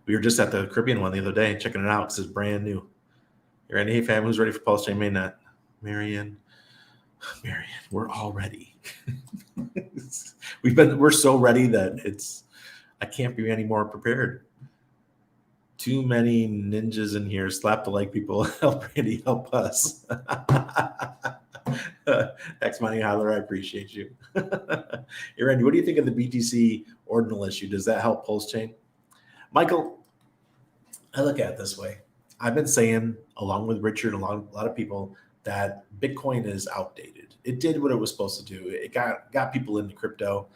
We were just at the Caribbean one the other day, checking it out because it's brand new. You're ready? Hey, fam, who's ready for Pulsechain mainnet? Marion, we're all ready. We're so ready that I can't be any more prepared. Too many ninjas in here. Slap the like, people. Help Randy, help us. X Money Holler, I appreciate you. Hey, Randy, what do you think of the BTC ordinal issue? Does that help Pulsechain? Michael, I look at it this way. I've been saying, along with Richard, a lot of people, that Bitcoin is outdated. It did what it was supposed to do. It got people into crypto.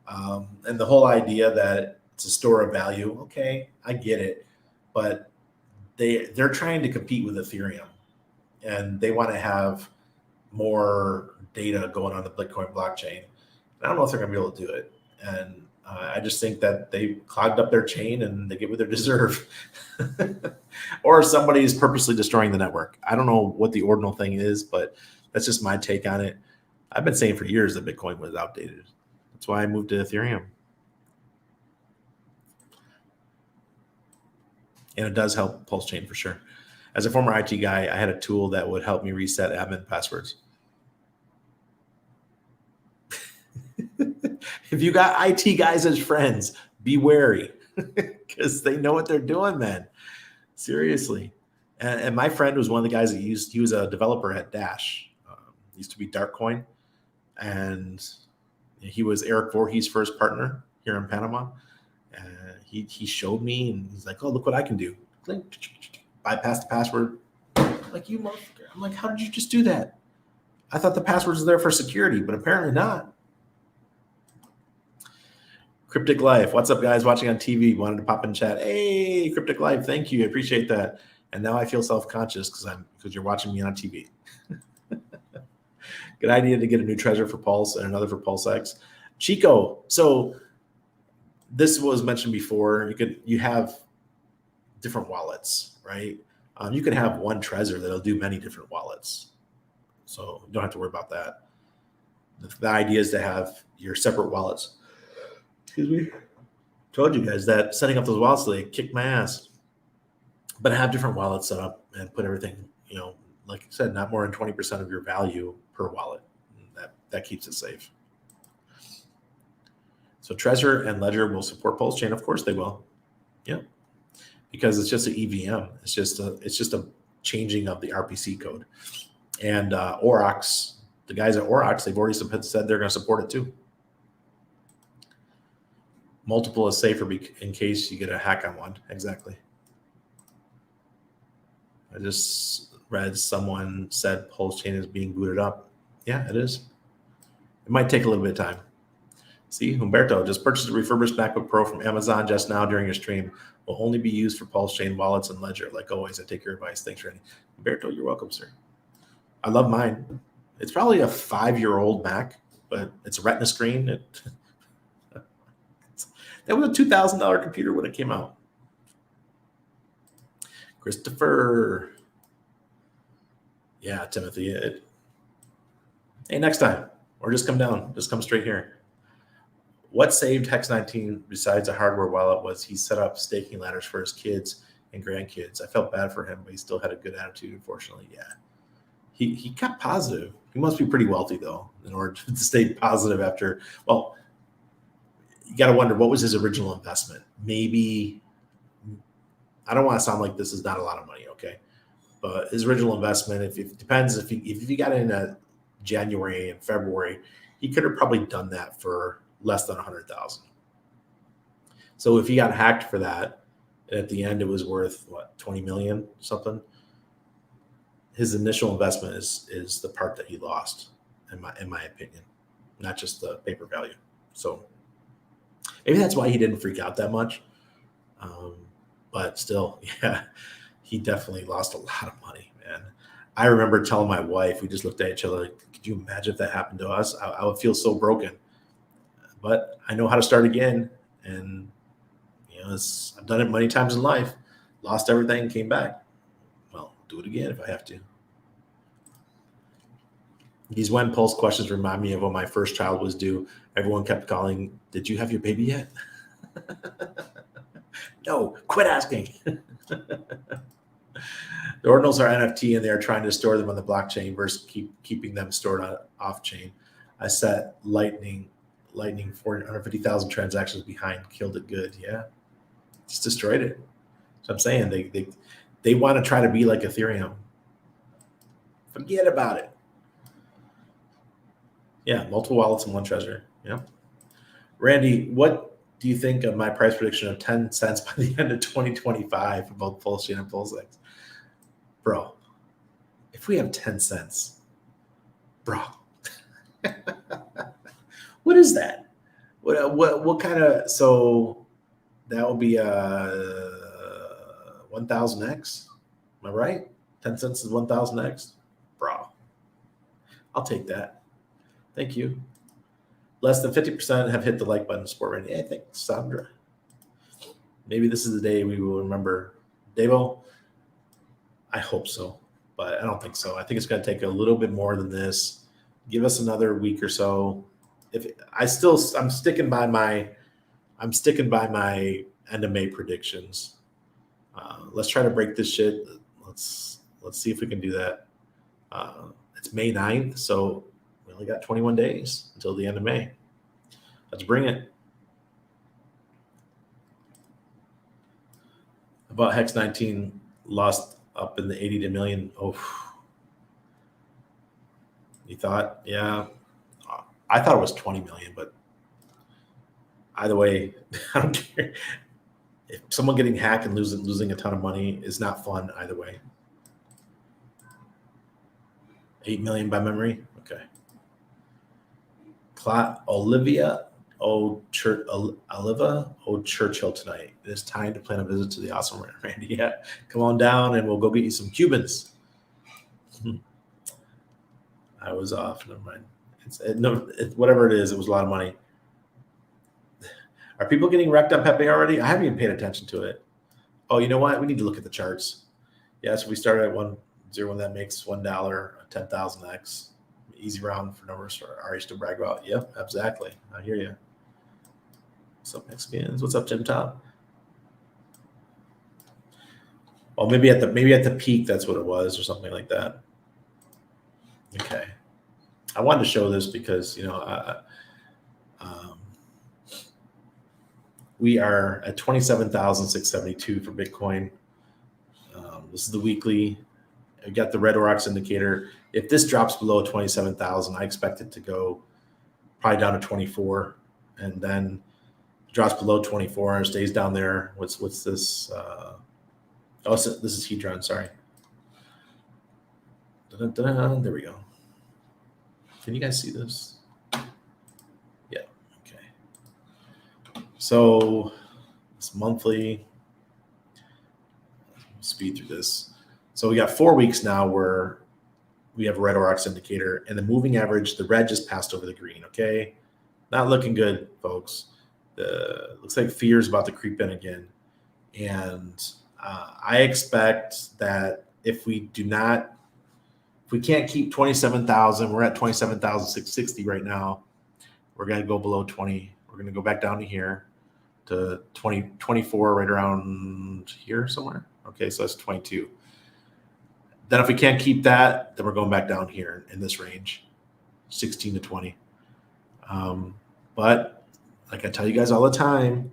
And the whole idea that it's a store of value, okay, I get it. But they're trying to compete with Ethereum. And they want to have more data going on the Bitcoin blockchain. And I don't know if they're going to be able to do it. And I just think that they clogged up their chain and they get what they deserve. Or somebody is purposely destroying the network. I don't know what the ordinal thing is, but that's just my take on it. I've been saying for years that Bitcoin was outdated. That's why I moved to Ethereum. And it does help Pulsechain for sure. As a former IT guy, I had a tool that would help me reset admin passwords. If you got IT guys as friends, be wary because they know what they're doing, man. Seriously. And my friend was one of the guys he was a developer at Dash. Used to be Darkcoin. And he was Eric Voorhees' first partner here in Panama. He showed me and he's like, oh, look what I can do. Bypass the password. I'm like, you motherfucker. I'm like, how did you just do that? I thought the passwords were there for security, but apparently not. Cryptic Life. What's up, guys? Watching on TV. Wanted to pop in chat. Hey, Cryptic Life. Thank you. I appreciate that. And now I feel self-conscious because you're watching me on TV. Good idea to get a new treasure for Pulse and another for PulseX. Chico. So this was mentioned before. You have different wallets, right? You can have one treasure that'll do many different wallets. So you don't have to worry about that. The idea is to have your separate wallets. Excuse me. Told you guys that setting up those wallets, they kick my ass. But have different wallets set up and put everything, like I said, not more than 20% of your value per wallet. That keeps it safe. So Trezor and Ledger will support Pulsechain. Of course they will. Yeah. Because it's just an EVM. It's just a changing of the RPC code. And Aurochs, the guys at Aurochs, they've already said they're going to support it too. Multiple is safer in case you get a hack on one. Exactly. I just read someone said Pulsechain is being booted up. Yeah, it is. It might take a little bit of time. See, Humberto just purchased a refurbished MacBook Pro from Amazon just now during your stream. Will only be used for Pulsechain wallets and Ledger. Like always, I take your advice. Thanks, Randy. Humberto, you're welcome, sir. I love mine. It's probably a 5-year-old Mac, but it's a Retina screen. That was a $2,000 computer when it came out. Christopher. Yeah, Timothy. Hey, next time. Or just come down. Just come straight here. What saved Hex 19 besides a hardware wallet was he set up staking ladders for his kids and grandkids. I felt bad for him, but he still had a good attitude, unfortunately. Yeah. He kept positive. He must be pretty wealthy, though, in order to stay positive after. Well, you got to wonder, what was his original investment? Maybe, I don't want to sound like this is not a lot of money, okay? But his original investment, if it depends, if he got in January and February, he could have probably done that for less than 100,000. So if he got hacked for that, and at the end it was worth what, 20 million something, his initial investment is the part that he lost, in my opinion, not just the paper value. So maybe that's why he didn't freak out that much. But still, yeah, he definitely lost a lot of money, man. I remember telling my wife, we just looked at each other like, could you imagine if that happened to us? I would feel so broken. But I know how to start again. And, I've done it many times in life. Lost everything, came back. Well, do it again if I have to. These when Pulse questions remind me of when my first child was due. Everyone kept calling, did you have your baby yet? No, quit asking. The ordinals are NFT and they're trying to store them on the blockchain versus keeping them stored off chain. I set Lightning 450,000 transactions behind, killed it good. Yeah, just destroyed it. So I'm saying they want to try to be like Ethereum. Forget about it. Yeah, multiple wallets and one Trezor. Yeah. Randy, what do you think of my price prediction of 10 cents by the end of 2025 for both Pulsechain and Pulsechain? Bro, if we have 10 cents, bro, what is that? What kind of, so that would be 1000x? Am I right? 10 cents is 1000x? Bro, I'll take that. Thank you. Less than 50% have hit the like button, Sport Randy. I think Sandra. Maybe this is the day we will remember Davo. I hope so, but I don't think so. I think it's going to take a little bit more than this. Give us another week or so. I'm sticking by my end of May predictions. Let's try to break this shit. Let's see if we can do that. It's May 9th, so we only got 21 days until the end of May. Let's bring it. About Hex 19 lost up in the 80 to million. Oh, you thought? Yeah. I thought it was 20 million, but either way, I don't care. If someone getting hacked and losing a ton of money is not fun either way. 8 million by memory. Okay. Olivia Churchill tonight. It is time to plan a visit to the awesome Randy. Yeah, come on down and we'll go get you some Cubans. I was off. Never mind. Whatever it is, it was a lot of money. Are people getting wrecked on Pepe already? I haven't even paid attention to it. Oh, you know what? We need to look at the charts. Yeah, so we started at 101. That makes $1, 10,000x. easy round for numbers for RH to brag about. Yep, exactly. I hear you. What's up, Mexicans? What's up, Tim Top? Well, maybe at the peak, that's what it was, or something like that. Okay. I wanted to show this because, we are at 27,672 for Bitcoin. This is the weekly. I got the red Aurochs indicator. If this drops below 27,000, I expect it to go probably down to 24, and then drops below 24 and stays down there. What's this? This is Hedron. Sorry. There we go. Can you guys see this? Yeah. Okay. So it's monthly. Speed through this. So we got 4 weeks now where we have a red Aurochs indicator, and the moving average, the red just passed over the green. Okay, not looking good, folks. Looks like fear is about to creep in again, and I expect that if we can't keep 27,000, we're at 27,660 right now. We're going to go below 20. We're going to go back down to here to 24, right around here somewhere. Okay, so that's 22. Then if we can't keep that, then we're going back down here in this range, 16 to 20. But like I tell you guys all the time,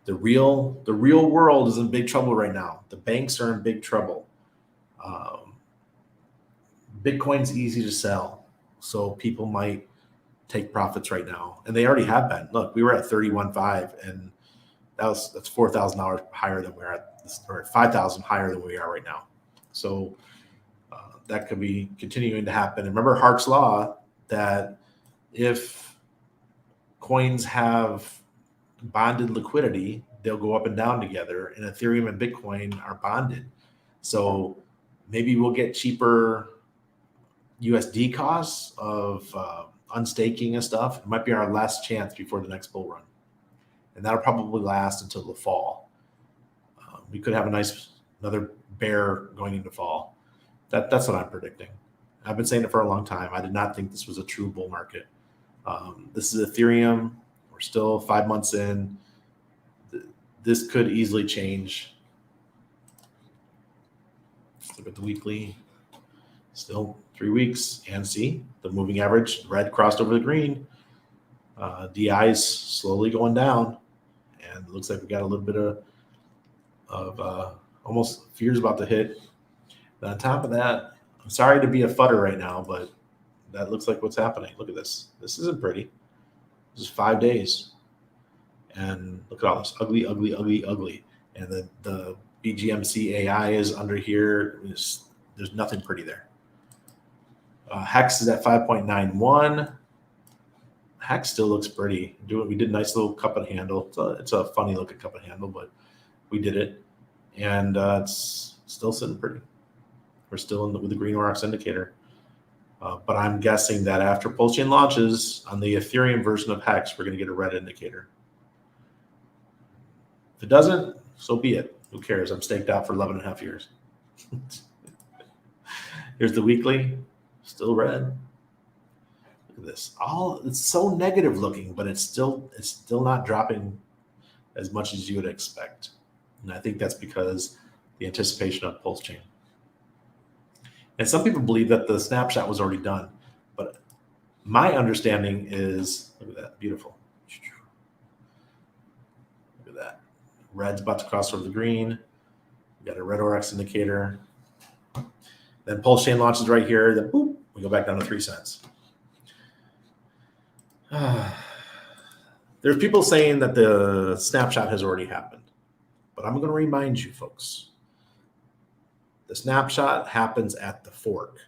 the real world is in big trouble right now. The banks are in big trouble. Bitcoin's easy to sell, so people might take profits right now, and they already have been. Look, we were at 31.5, and that's $4,000 higher than we're at, or 5,000 higher than we are right now. So that could be continuing to happen. And remember Hart's law that if coins have bonded liquidity, they'll go up and down together, and Ethereum and Bitcoin are bonded. So maybe we'll get cheaper USD costs of unstaking and stuff. It might be our last chance before the next bull run, and that'll probably last until the fall. We could have another bear going into fall. That's what I'm predicting. I've been saying it for a long time. I did not think this was a true bull market. This is Ethereum. We're still 5 months in. This could easily change. Let's look at the weekly. Still 3 weeks, and see the moving average red crossed over the green. DI's slowly going down, and it looks like we got a little bit of almost fears about to hit. And on top of that, I'm sorry to be a fudder right now, but that looks like what's happening. Look at this. This isn't pretty. This is 5 days, and look at all this ugly. And the BGMC AI is under here. There's nothing pretty there. Hex is at 5.91. Hex still looks pretty. We did a nice little cup and handle. It's a funny looking cup and handle, but we did it, and it's still sitting pretty. We're still with the green Aurochs indicator. But I'm guessing that after Pulsechain launches on the Ethereum version of Hex, we're going to get a red indicator. If it doesn't, so be it. Who cares? I'm staked out for 11 and a half years. Here's the weekly, still red. Look at this. It's so negative looking, but it's still not dropping as much as you would expect. And I think that's because the anticipation of Pulsechain. And some people believe that the snapshot was already done, but my understanding is, look at that, beautiful. Look at that. Red's about to cross over the green. We got a red Aurochs indicator. Then Pulsechain launches right here. Then boop, we go back down to 3 cents. There's people saying that the snapshot has already happened, but I'm going to remind you folks. The snapshot happens at the fork.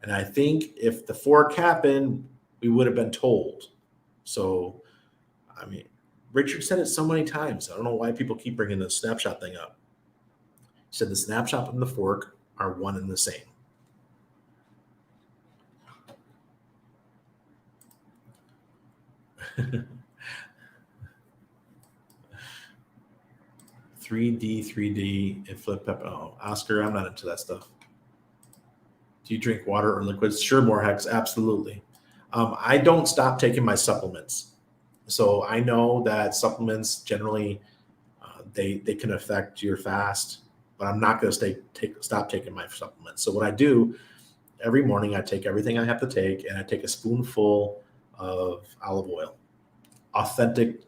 And I think if the fork happened, we would have been told. So, I mean, Richard said it so many times. I don't know why people keep bringing the snapshot thing up. He said the snapshot and the fork are one and the same. $3D, it flipped up. Oh, Oscar, I'm not into that stuff. Do you drink water or liquids? Sure, Morehex, absolutely. I don't stop taking my supplements. So I know that supplements generally, they can affect your fast, but I'm not going to stop taking my supplements. So what I do every morning, I take everything I have to take, and I take a spoonful of olive oil, authentic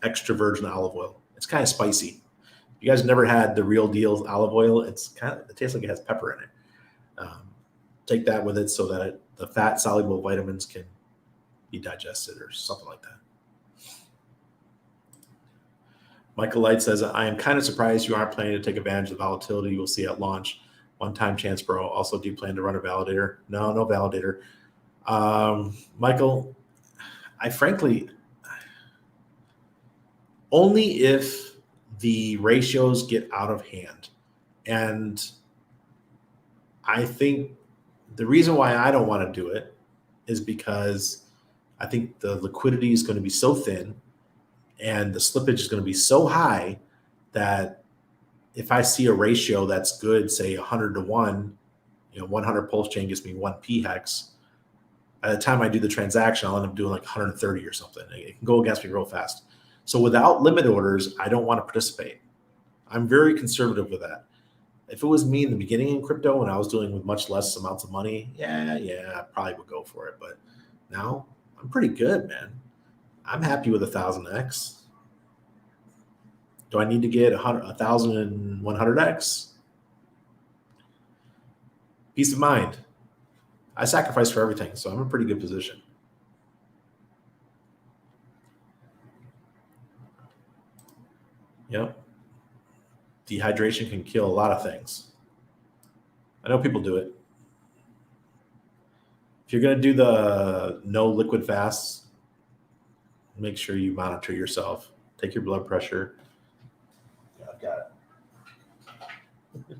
extra virgin olive oil. It's kind of spicy. You guys never had the real deal olive oil? It tastes like it has pepper in it. Take that with it so that the fat soluble vitamins can be digested or something like that. Michael Light says, I am kind of surprised you aren't planning to take advantage of the volatility you will see at launch. One-time chance, bro. Also, do you plan to run a validator? No validator. Michael, I frankly, only if the ratios get out of hand. And I think the reason why I don't want to do it is because I think the liquidity is going to be so thin and the slippage is going to be so high that if I see a ratio that's good, say 100 to 1, 100 Pulsechain gives me 1 p hex. By the time I do the transaction, I'll end up doing like 130 or something. It can go against me real fast. So without limit orders, I don't want to participate. I'm very conservative with that. If it was me in the beginning in crypto when I was dealing with much less amounts of money, yeah, I probably would go for it. But now I'm pretty good, man. I'm happy with 1,000x. Do I need to get 1,100x? Peace of mind. I sacrifice for everything, so I'm in a pretty good position. Yep. Dehydration can kill a lot of things. I know people do it. If you're going to do the no liquid fasts, make sure you monitor yourself. Take your blood pressure. Yeah, I've got it.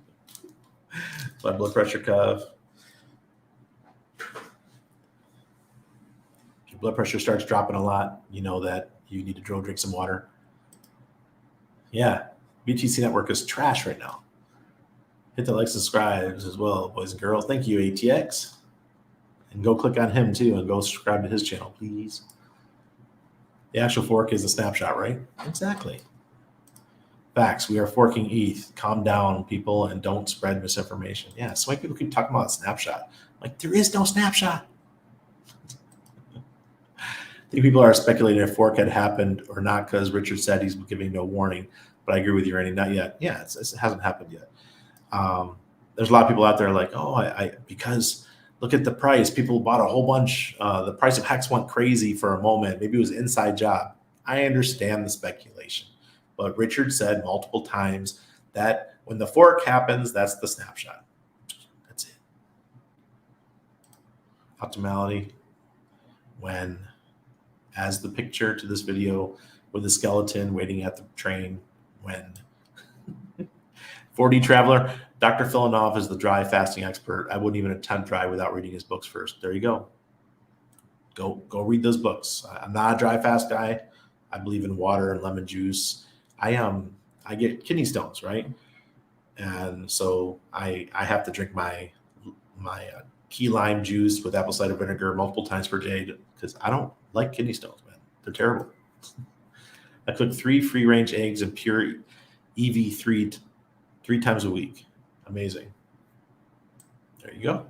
Blood pressure cuff. If your blood pressure starts dropping a lot, you know that you need to drink some water. Yeah, BTC network is trash right now. Hit the like, subscribes as well, boys and girls. Thank you, ATX. And go click on him too and go subscribe to his channel, please. The actual fork is a snapshot, right? Exactly. Facts. We are forking ETH. Calm down, people, and don't spread misinformation. Yeah, so many people keep talking about a snapshot. Like, there is no snapshot. I think people are speculating if fork had happened or not because Richard said he's giving no warning. But I agree with you, Randy. Not yet. Yeah, it hasn't happened yet. There's a lot of people out there like, because look at the price. People bought a whole bunch. The price of Hex went crazy for a moment. Maybe it was an inside job. I understand the speculation. But Richard said multiple times that when the fork happens, that's the snapshot. That's it. Optimality. When, as the picture to this video with the skeleton waiting at the train, when 4D Traveler, Dr. Filanov is the dry fasting expert. I wouldn't even attempt dry without reading his books first. There you go. Go read those books. I'm not a dry fast guy. I believe in water and lemon juice. I get kidney stones, right? And so I have to drink my key lime juice with apple cider vinegar multiple times per day because I don't like kidney stones, man. They're terrible. I cook 3 free-range eggs and pure EV3 3 times a week. Amazing. There you go.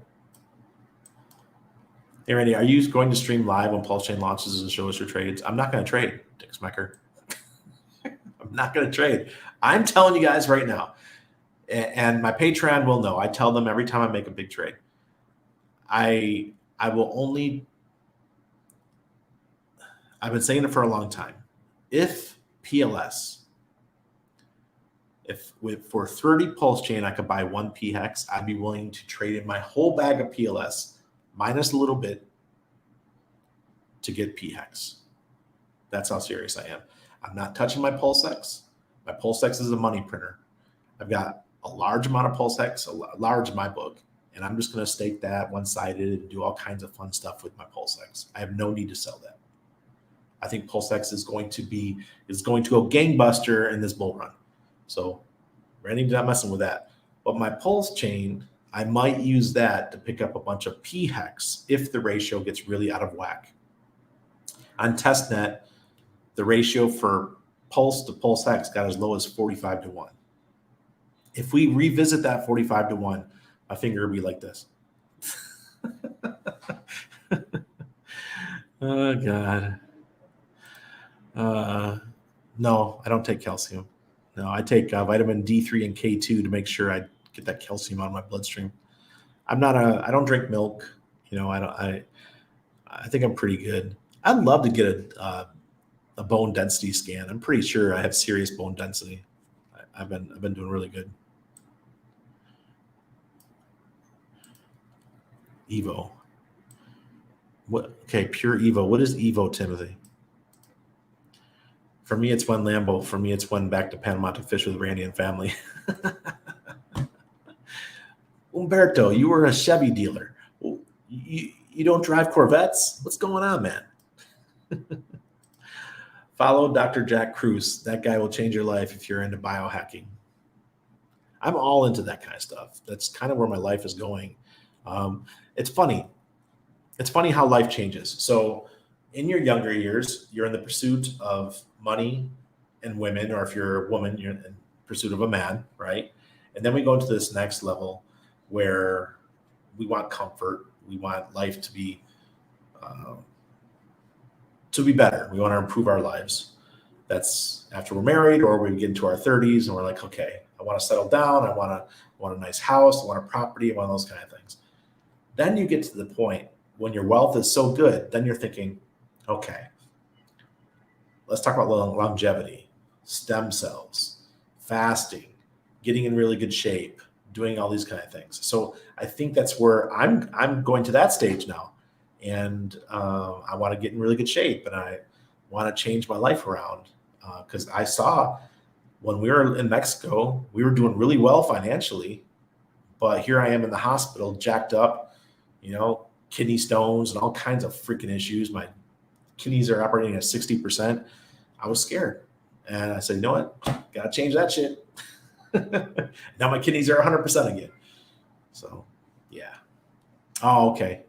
Hey, Randy, are you going to stream live when Pulsechain launches and show us your trades? I'm not going to trade, Dick Smecker. I'm not going to trade. I'm telling you guys right now, and my Patreon will know. I tell them every time I make a big trade. I will only. I've been saying it for a long time. If PLS, for 30 Pulsechain I could buy 1 p hex, I'd be willing to trade in my whole bag of PLS minus a little bit to get p hex. That's how serious I am. I'm not touching my Pulsex. My Pulsex is a money printer. I've got a large amount of Pulsex, large in my book, and I'm just going to stake that one-sided and do all kinds of fun stuff with my Pulsex. I have no need to sell that. I think Pulsex is going to go gangbuster in this bull run. So Randy's not messing with that. But my Pulsechain, I might use that to pick up a bunch of P hex if the ratio gets really out of whack. On testnet, the ratio for pulse to pulse hex got as low as 45 to 1. If we revisit that 45 to 1, my finger would be like this. Oh, God. No, I don't take calcium. No, I take vitamin D3 and K2 to make sure I get that calcium out of my bloodstream. I don't drink milk. I think I'm pretty good. I'd love to get a bone density scan. I'm pretty sure I have serious bone density. I've been doing really good. Evo. What? Okay, pure Evo. What is Evo, Timothy? For me, it's when Lambo. For me, it's when back to Panama to fish with Randy and family. Umberto, you were a Chevy dealer. You don't drive Corvettes? What's going on, man? Follow Dr. Jack Kruse. That guy will change your life if you're into biohacking. I'm all into that kind of stuff. That's kind of where my life is going. It's funny. It's funny how life changes. So in your younger years, you're in the pursuit of money and women, or if you're a woman, you're in pursuit of a man, right? And then we go into this next level where we want comfort. We want life to be better. We want to improve our lives. That's after we're married, or we get into our 30s and we're like, okay, I want to settle down. I want a nice house. I want a property. I want those kind of things. Then you get to the point when your wealth is so good, then you're thinking, okay, let's talk about longevity, stem cells, fasting, getting in really good shape, doing all these kind of things. So I think that's where I'm going to that stage now. And I want to get in really good shape, and I want to change my life around because I saw when we were in Mexico, we were doing really well financially, but here I am in the hospital, jacked up, kidney stones and all kinds of freaking issues. My kidneys are operating at 60%. I was scared. And I said, you know what? Got to change that shit. Now my kidneys are 100% again. So, yeah. Oh, okay.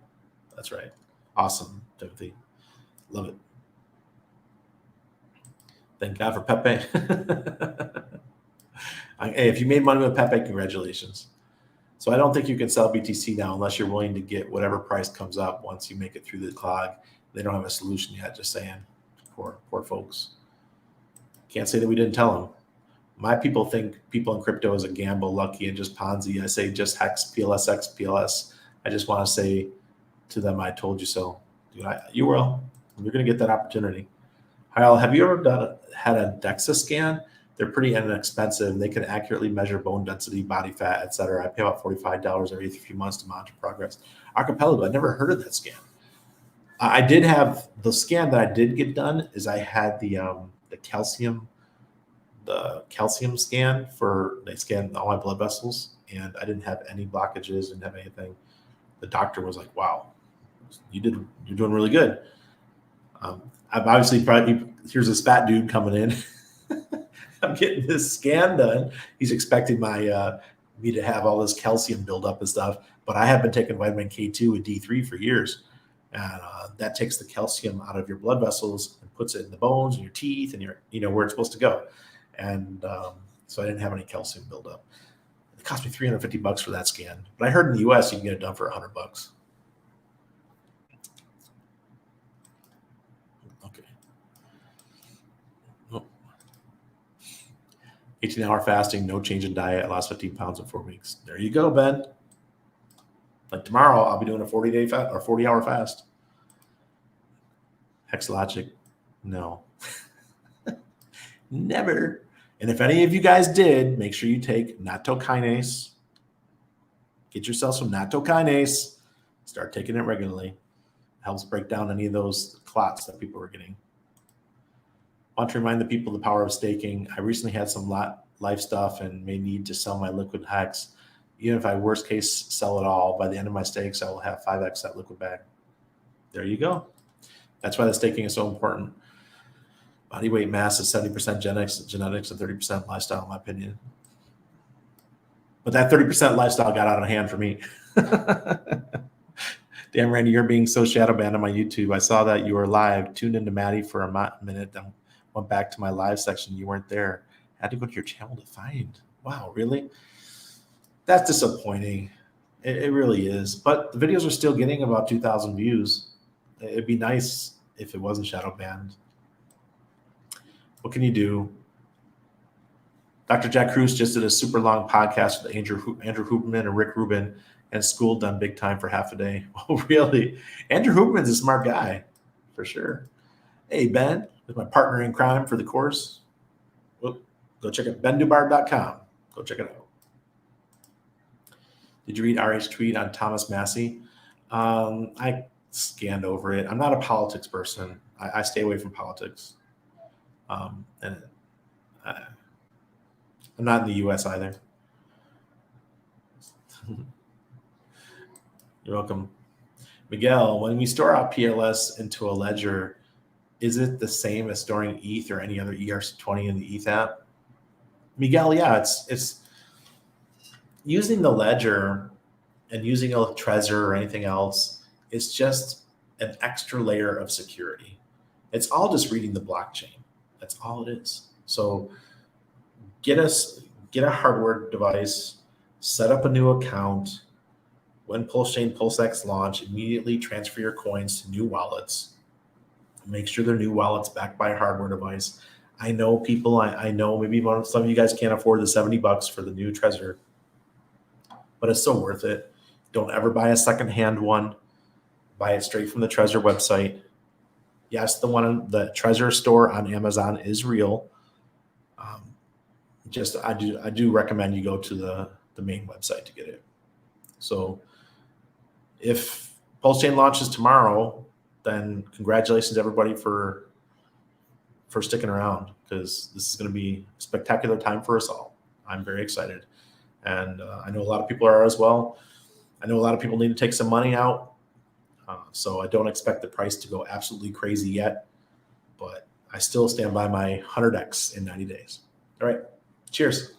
That's right. Awesome, Timothy. Love it. Thank God for Pepe. Hey, if you made money with Pepe, congratulations. So I don't think you can sell BTC now unless you're willing to get whatever price comes up once you make it through the clog. They don't have a solution yet, just saying. Poor folks. Can't say that we didn't tell them. My people think people in crypto is a gamble, lucky, and just Ponzi. I say just Hex, PLS, XPLS. I just want to say to them, I told you so. Dude, you will. You're going to get that opportunity. Kyle, have you ever had a DEXA scan? They're pretty inexpensive. They can accurately measure bone density, body fat, et cetera. I pay about $45 every few months to monitor progress. Archipelago, I never heard of that scan. I did have the scan that I did get done is I had the calcium scan they scanned all my blood vessels, and I didn't have any blockages, didn't have anything. The doctor was like, wow, you're doing really good. I'm obviously here's this fat dude coming in. I'm getting this scan done. He's expecting me to have all this calcium build up and stuff, but I have been taking vitamin K2 and D3 for years. And that takes the calcium out of your blood vessels and puts it in the bones and your teeth and where it's supposed to go. And so I didn't have any calcium buildup. It cost me $350 for that scan. But I heard in the US you can get it done for $100. Okay. Oh. 18-hour fasting, no change in diet. I lost 15 pounds in 4 weeks. There you go, Ben. Like tomorrow, I'll be doing a 40-day fast or 40-hour fast. Hexlogic, no. Never. And if any of you guys did, make sure you take nattokinase. Get yourself some nattokinase. Start taking it regularly. It helps break down any of those clots that people are getting. I want to remind the people the power of staking. I recently had some life stuff and may need to sell my liquid hex. Even if I worst case sell it all, by the end of my stakes, I will have 5x that liquid bag. There you go. That's why the staking is so important. Body weight mass is 70% genetics and 30% lifestyle, in my opinion. But that 30% lifestyle got out of hand for me. Damn, Randy, you're being so shadow banned on my YouTube. I saw that you were live, tuned into Maddie for a minute, then went back to my live section. You weren't there. Had to go to your channel to find. Wow, really? That's disappointing. It really is. But the videos are still getting about 2,000 views. It'd be nice if it wasn't shadow banned. What can you do? Dr. Jack Cruz just did a super long podcast with Andrew Huberman and Rick Rubin, and schooled them big time for half a day. Oh, really? Andrew Huberman's a smart guy, for sure. Hey, Ben, is my partner in crime for the course. Whoop, go check it, bendubar.com. Go check it out. Did you read RH tweet on Thomas Massey? I scanned over it. I'm not a politics person. I stay away from politics. And I'm not in the U.S. either. You're welcome. Miguel, when we store our PLS into a ledger, is it the same as storing ETH or any other ERC20 in the ETH app? Miguel, yeah, it's using the ledger and using a Trezor or anything else. It's just an extra layer of security. It's all just reading the blockchain. That's all it is. So get a hardware device, set up a new account. When Pulsechain, PulseX launch, immediately transfer your coins to new wallets. Make sure they're new wallets backed by a hardware device. I know people, I know maybe some of you guys can't afford the $70 for the new Trezor, but it's still worth it. Don't ever buy a secondhand one. Buy it straight from the Trezor website. Yes, the Trezor store on Amazon is real. I do recommend you go to the main website to get it. So if Pulsechain launches tomorrow, then congratulations everybody for sticking around, because this is going to be a spectacular time for us all. I'm very excited, and I know a lot of people are as well. I know a lot of people need to take some money out, so I don't expect the price to go absolutely crazy yet, but I still stand by my 100x in 90 days. All right, cheers.